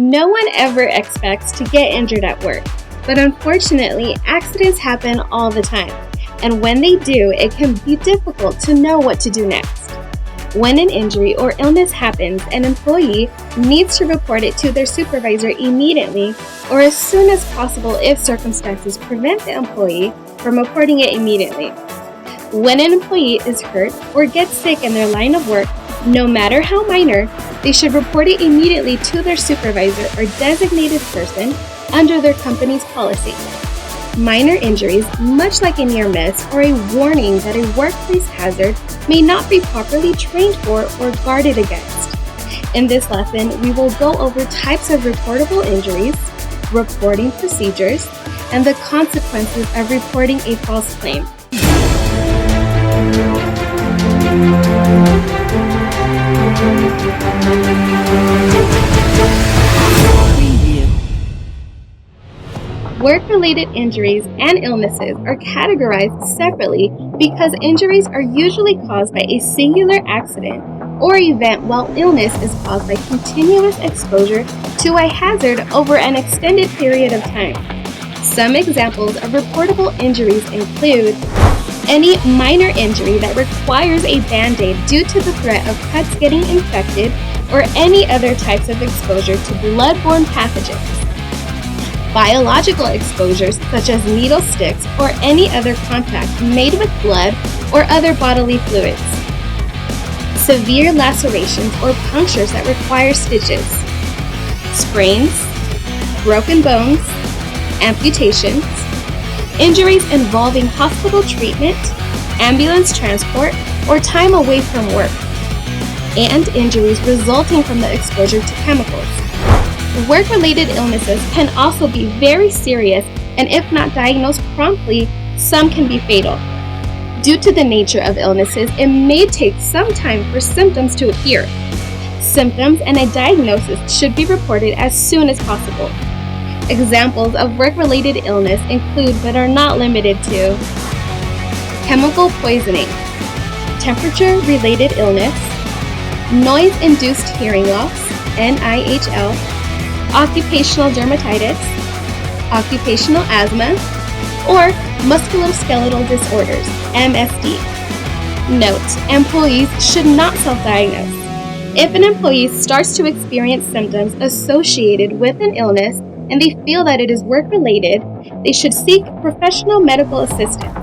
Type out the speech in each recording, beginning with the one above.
No one ever expects to get injured at work, but unfortunately, accidents happen all the time, and when they do, it can be difficult to know what to do next. When an injury or illness happens, an employee needs to report it to their supervisor immediately or as soon as possible if circumstances prevent the employee from reporting it immediately. When an employee is hurt or gets sick in their line of work, no matter how minor, they should report it immediately to their supervisor or designated person under their company's policy. Minor injuries, much like a near miss or a warning that a workplace hazard may not be properly trained for or guarded against. In this lesson, we will go over types of reportable injuries, reporting procedures, and the consequences of reporting a false claim. Work-related injuries and illnesses are categorized separately because injuries are usually caused by a singular accident or event, while illness is caused by continuous exposure to a hazard over an extended period of time. Some examples of reportable injuries include any minor injury that requires a Band-Aid due to the threat of cuts getting infected or any other types of exposure to blood-borne pathogens. Biological exposures such as needle sticks or any other contact made with blood or other bodily fluids. Severe lacerations or punctures that require stitches. Sprains, broken bones, amputations, injuries involving hospital treatment, ambulance transport, or time away from work, and injuries resulting from the exposure to chemicals. Work-related illnesses can also be very serious, and if not diagnosed promptly, some can be fatal. Due to the nature of illnesses, it may take some time for symptoms to appear. Symptoms and a diagnosis should be reported as soon as possible. Examples of work-related illness include, but are not limited to, chemical poisoning, temperature-related illness, noise-induced hearing loss, NIHL, occupational dermatitis, occupational asthma, or musculoskeletal disorders, MSD. Note: employees should not self-diagnose. If an employee starts to experience symptoms associated with an illness and they feel that it is work-related, they should seek professional medical assistance.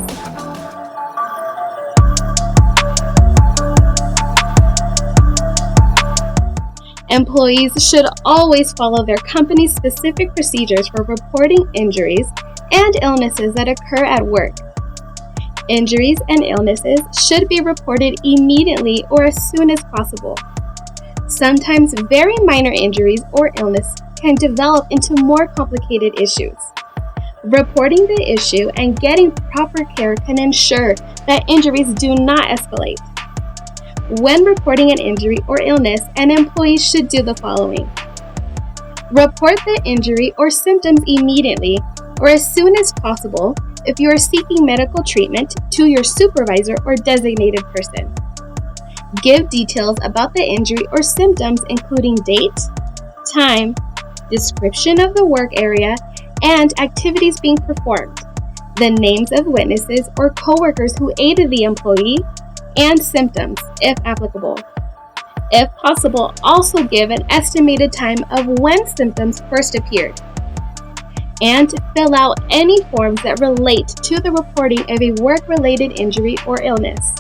Employees should always follow their company's specific procedures for reporting injuries and illnesses that occur at work. Injuries and illnesses should be reported immediately or as soon as possible. Sometimes very minor injuries or illness can develop into more complicated issues. Reporting the issue and getting proper care can ensure that injuries do not escalate. When reporting an injury or illness, an employee should do the following. Report the injury or symptoms immediately or as soon as possible if you are seeking medical treatment to your supervisor or designated person. Give details about the injury or symptoms, including date, time, description of the work area, and activities being performed, the names of witnesses or coworkers who aided the employee, and symptoms, if applicable. If possible, also give an estimated time of when symptoms first appeared. And fill out any forms that relate to the reporting of a work-related injury or illness.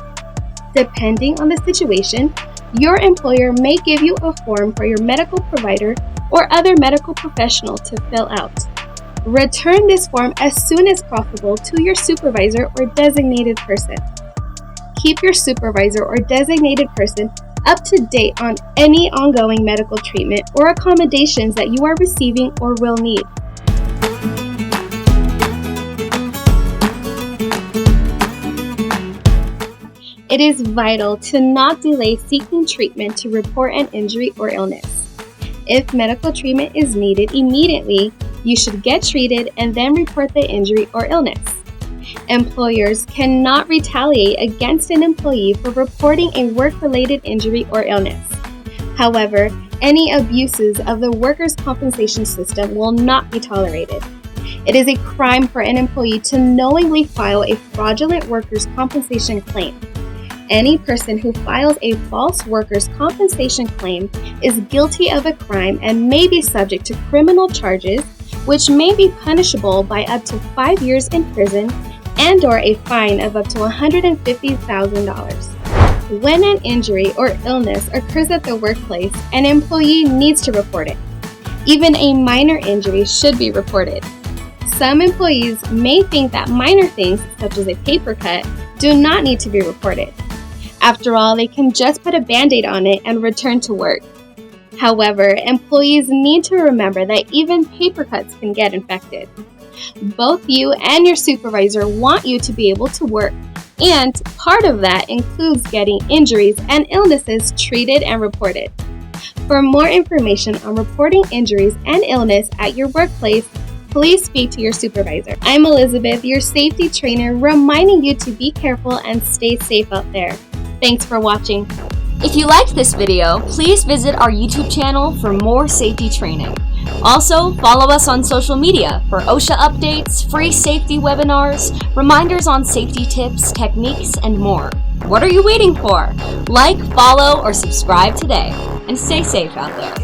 Depending on the situation, your employer may give you a form for your medical provider or other medical professional to fill out. Return this form as soon as possible to your supervisor or designated person. Keep your supervisor or designated person up to date on any ongoing medical treatment or accommodations that you are receiving or will need. It is vital to not delay seeking treatment to report an injury or illness. If medical treatment is needed immediately, you should get treated and then report the injury or illness. Employers cannot retaliate against an employee for reporting a work-related injury or illness. However, Any abuses of the workers' compensation system will not be tolerated. It is a crime for an employee to knowingly file a fraudulent workers' compensation claim. Any person who files a false workers' compensation claim is guilty of a crime and may be subject to criminal charges, which may be punishable by up to 5 years in prison and/or a fine of up to $150,000. When an injury or illness occurs at the workplace, an employee needs to report it. Even a minor injury should be reported. Some employees may think that minor things, such as a paper cut, do not need to be reported. After all, they can just put a Band-Aid on it and return to work. However, employees need to remember that even paper cuts can get infected. Both you and your supervisor want you to be able to work, and part of that includes getting injuries and illnesses treated and reported. For more information on reporting injuries and illness at your workplace, please speak to your supervisor. I'm Elizabeth, your safety trainer, reminding you to be careful and stay safe out there. Thanks for watching. If you liked this video, please visit our YouTube channel for more safety training. Also, follow us on social media for OSHA updates, free safety webinars, reminders on safety tips, techniques, and more. What are you waiting for? Like, follow, or subscribe today, and stay safe out there.